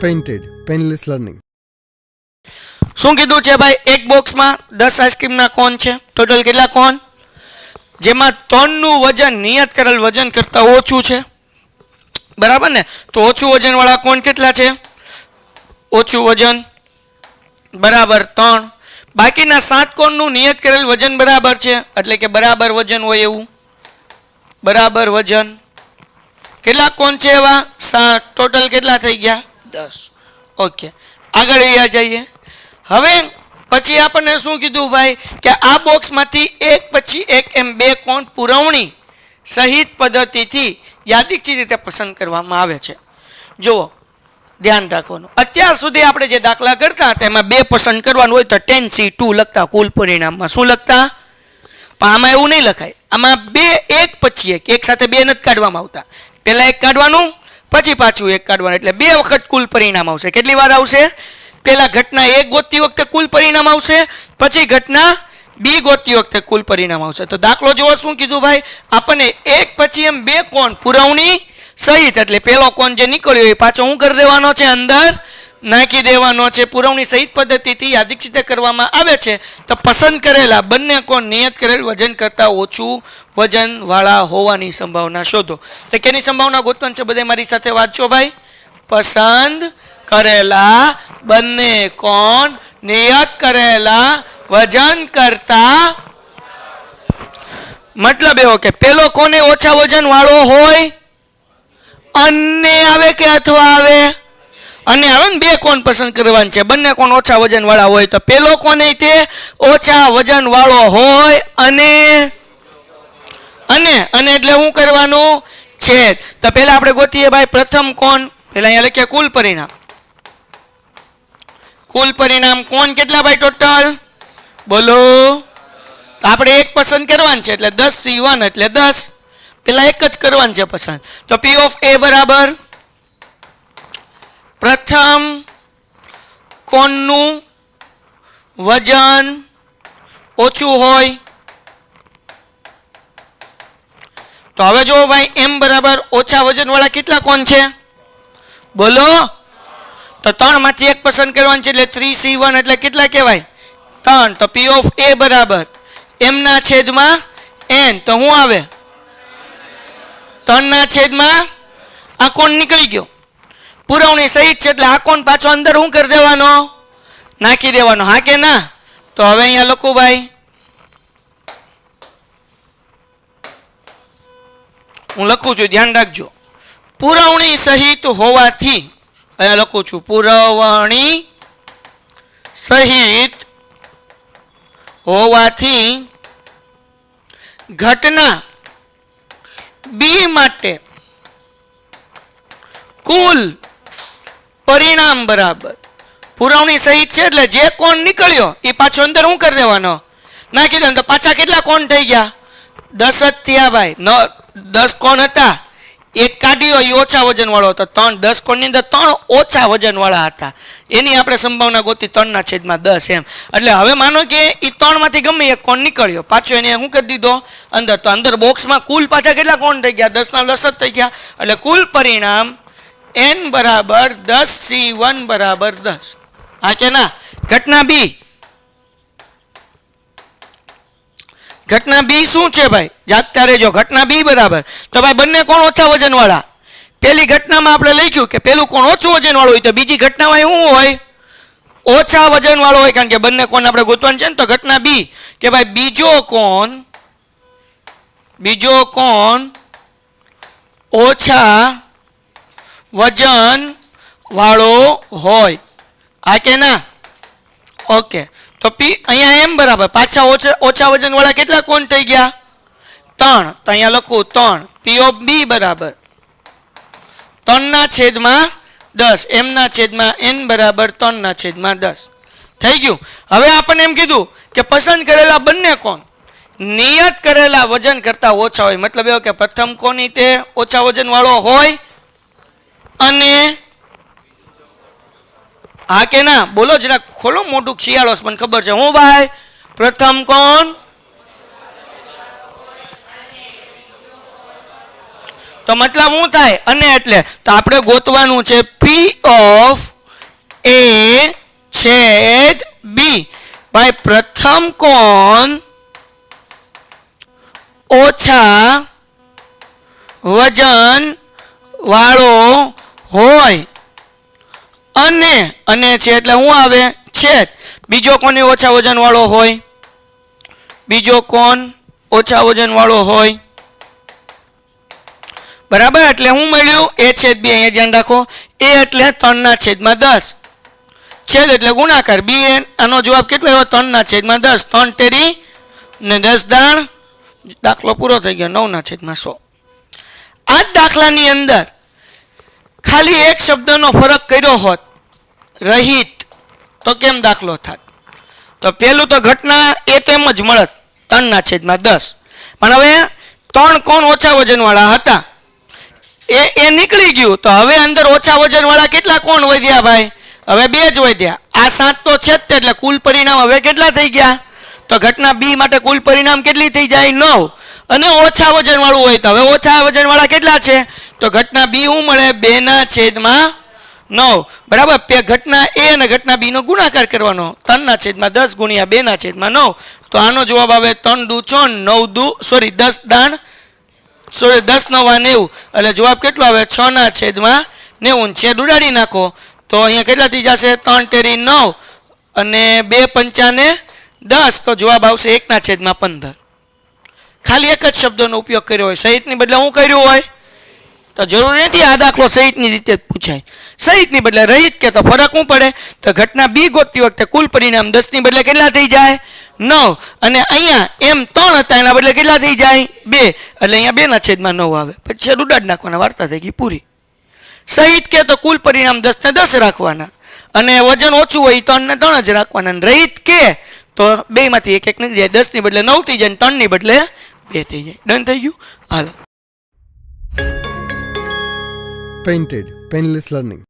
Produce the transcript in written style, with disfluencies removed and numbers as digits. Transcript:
Painted painless learning. શું કીધું છે ભાઈ? એક બોક્સમાં 10 આઈસ્ક્રીમના કોન છે. ટોટલ કેટલા કોન? જેમાં 3 નું વજન નિયત કરેલ વજન કરતા ઓછું છે, બરાબર ને? તો ઓછું વજન વાળા કોન કેટલા છે? ઓછું વજન બરાબર 3. બાકીના 7 કોન નું નિયત કરેલ વજન બરાબર છે, એટલે કે બરાબર વજન હોય એવું. બરાબર વજન કેટલા કોન છે એવા? 7. ટોટલ કેટલા થઈ ગયા? 10. ઓકે, આગળ અહીંયા જઈએ. હવે પછી આપણને શું કીધું ભાઈ? કે આ બોક્સમાંથી એક પછી એક એમ 2 કોણ પુરવણી સહિત પદ્ધતિથી યાદચ્છિક રીતે પસંદ કરવામાં આવે છે. જુઓ, ધ્યાન રાખવાનું. અત્યાર સુધી આપણે જે દાખલા કરતા તેમાં 2 પસંદ કરવાનું હોય તો 10C2 લખતા કુલ પરિણામમાં. શું લખતા? પણ આમાં એવું નહીં લખાય. આમાં 2 એક પછી એક સાથે 2 નથી કાઢવામાં આવતા. પહેલા એક કાઢવાનું, પછી પાછું એક કાઢવાનું, એટલે 2 વખત કુલ પરિણામ આવશે. કેટલી વાર આવશે? પહેલા ઘટના 1 ગોતતી વખતે કુલ પરિણામ આવશે, પછી ઘટના 2 ગોતતી વખતે કુલ પરિણામ આવશે. તો દાખલો જોવો શું કીધું ભાઈ? આપણને એક પછી એમ 2 કોણ પુરવણી સહિત, એટલે પહેલો કોણ જે નીકળ્યો એ પાછો શું કરી દેવાનો છે? અંદર નાખી દેવાનો છે. પુરવણી સહિત પદ્ધતિથી યાદચ્છિક રીતે કરવામાં આવે છે. તો પસંદ કરેલા બંને કોણ નિયત કરેલ વજન કરતા ઓછું વજન વાળા હોવાની સંભાવના શોધો. તો કેની સંભાવના ગોતવાની છે? બધે મારી સાથે વાંચો ભાઈ. પસંદ કરેલા બંને કોણ નિયત કરેલા વજન કરતા, મતલબ એવો કે પેલો કોને ઓછા વજન વાળો હોય, અને આવે કે અથવા આવે? અને આવે ને 2 કોણ પસંદ કરવાનું છે, બંને કોણ ઓછા વજન વાળા હોય. તો પેલો કોને તે ઓછા વજન વાળો હોય, અને એટલે શું કરવાનું? છેદ. તો પેલા આપણે ગોતીએ ભાઈ પ્રથમ કોણ. પેલા અહીંયા લખીએ કુલ પરિણામ. કુલ પરિણામ કોણ કેટલા ભાઈ ટોટલ? બોલો. તો આપણે એક પસંદ કરવાનું છે, એટલે 10C1 એટલે 10. પેલા એક જ કરવાનું છે પસંદ. તો P of A બરાબર પ્રથમ કોણનું વજન ઓછું હોય. તો હવે જો ભાઈ M બરાબર ઓછા વજન વાળા કેટલા કોણ છે? બોલો. તો 3 માંથી એક પસંદ કરવાનું છે, એટલે 3C1 એટલે કેટલા કહેવાય? 3. તો P of A બરાબર M ના છેદમાં N. તો શું આવે? 3 ના છેદમાં આ કોણ નીકળી ગયો. પુરવણી સહિત છે, એટલે આ કોણ પાછો અંદર શું કરી દેવાનો? નાખી દેવાનો. હા કે ના? તો હવે અહીંયા લખું ભાઈ, હું લખું છું, ધ્યાન રાખજો. પુરવણી સહિત હોવાથી, અહીંયા લખું છું, પુરવણી સહિત હોવાથી ઘટના B માટે કુલ પરિણામ બરાબર પુરવણી સહિત છે, એટલે જે કોણ નીકળ્યો એ પાછો અંદર શું કરી દેવાનો? નાખી દેવાનો. તો પાછા કેટલા કોણ થઈ ગયા? 10 જ થયા ભાઈ. 10 કોણ હતા, એક કાઢ્યો એ ઓછા વજન વાળો હતો. 10 કોણની અંદર 3 ઓછા વજન વાળા હતા. એની આપણે સંભાવના ગોતી 3 ના છેદમાં 10 એમ. એટલે હવે માનો કે એ 3 માંથી ગમે એક કોણ નીકળ્યો, પાછો એને શું કરી દીધો? અંદર. તો અંદર બોક્સમાં કુલ પાછા કેટલા કોણ થઈ ગયા? 10 ના 10 જ થઈ ગયા. એટલે કુલ પરિણામ N બરાબર 10C1 બરાબર 10. હા કે ના? ઘટના B. ઘટના B શું છે ભાઈ? જાગતા રહેજો. ઘટના B બરાબર, તો ભાઈ બંને કોણ ઓછા વજન વાળા. પેલી ઘટનામાં આપણે લખ્યું કે પેલું કોણ ઓછું વજન વાળું હોય, તો બીજી ઘટનામાં શું હોય? ઓછા વજન વાળો હોય, કારણ કે બંને કોણ આપણે ગોતવાનું છે ને. તો ઘટના B કે ભાઈ બીજો કોણ ઓછા વજન વાળો હોય. હા કે ના? ઓકે. તો P અહીંયા M બરાબર પાછા ઓછા વજન વાળા કેટલા કોણ થઈ ગયા? 3. તો અહીંયા લખું 3. P of B બરાબર 3 ના છેદમાં 10. M ના છેદમાં N બરાબર 3 ના છેદમાં 10. થઈ ગયું. હવે આપણને એમ કીધું કે પસંદ કરેલા બંને કોણ નિયત કરેલા વજન કરતા ઓછા હોય. મતલબ એવો કે પ્રથમ કોણ તે ઓછા વજન વાળો હોય, અને હા કે ના? બોલો જરા, ખોલો મોટું શિયાળો, મને ખબર છે. હું ભાઈ? પ્રથમ કોણ તો મતલબ શું થાય? અને એટલે તો આપણે ગોતવાનું છે પી ઓફ એ છેદ બી. ભાઈ પ્રથમ કોણ ઓછા વજન વાળો હોય અને છે એટલે શું આવે? છેદ. બીજો કોને ઓછા વજન વાળો હોય? બીજો કોણ ઓછા વજન વાળો હોય? બરાબર. એટલે શું મળ્યું? એ છેદ બી. અહીંયા ધ્યાન રાખો. એ એટલે 3/10. છેદ એટલે ગુણાકાર. બી આનો જવાબ કેટલો આવ્યો? 3/10. 3 તેરી ને 10 દાણ. દાખલો પૂરો થઈ ગયો. 9/100. આ દાખલાની અંદર ખાલી એક શબ્દનો ફરક કર્યો હોત, રહિત, તો કેમ દાખલો થાત? તો પેલું તો ઘટના એ તો એમ જ મળત 3/10. પણ હવે 3 કોણ ઓછા વજન વાળા હતા એ નીકળી ગયું. તો હવે અંદર ઓછા વજન વાળા કેટલા કોણ વધ્યા ભાઈ? હવે 2 જ વધ્યા. આ 7 તો છે જ, એટલે કુલ પરિણામ હવે કેટલા થઈ ગયા? તો ઘટના બી માટે કુલ પરિણામ કેટલી થઈ જાય? 9. અને ઓછા વજન વાળું હોય તો હવે ઓછા વજન વાળા કેટલા છે? તો ઘટના બી શું મળે? 2/9. બરાબર. ઘટના એ અને ઘટના બી નો ગુણાકાર કરવાનો. 3/10 ગુણ્યા 2/9. તો આનો જવાબ આવે 3 દુ 4, 9 દુ 10 દાણ 10 9 90. એટલે જવાબ કેટલો આવે? 6/90. છેદ ઉડાડી નાખો તો અહીંયા કેટલા થઈ જશે? 3 તેરી 9 અને 2 પંચા 10. તો જવાબ આવશે 1/15. ખાલી એક જ શબ્દનો ઉપયોગ કર્યો હોય, સહિતની બદલે શું કર્યું હોય? તો જરૂર નથી આ દાખલો સહિતની રીતે જ પૂછાય. સહિતની બદલે રહિત કે તો ફરક શું પડે? તો ઘટના બી ગોતતી વખતે કુલ પરિણામ 10 ની બદલે કેટલા થઈ જાય? 9. અને અહીંયા એમ 3 હતા એના બદલે કેટલા થઈ જાય? 2. એટલે અહીંયા 2/9 આવે. પછી છેદ ઉડાડ નાખવાના. વાર્તા થઈ ગઈ પૂરી. સહિત કે તો કુલ પરિણામ 10 ને 10 રાખવાના અને વજન ઓછું હોય 3 ને 3 જ રાખવાના. રહિત કે તો બે માંથી એક નીકળી જાય. 10 ની બદલે 9 થઈ જાય, 3 ની બદલે 2 થઈ જાય. ડન થઈ ગયું. હાલો. Painted, Painless Learning.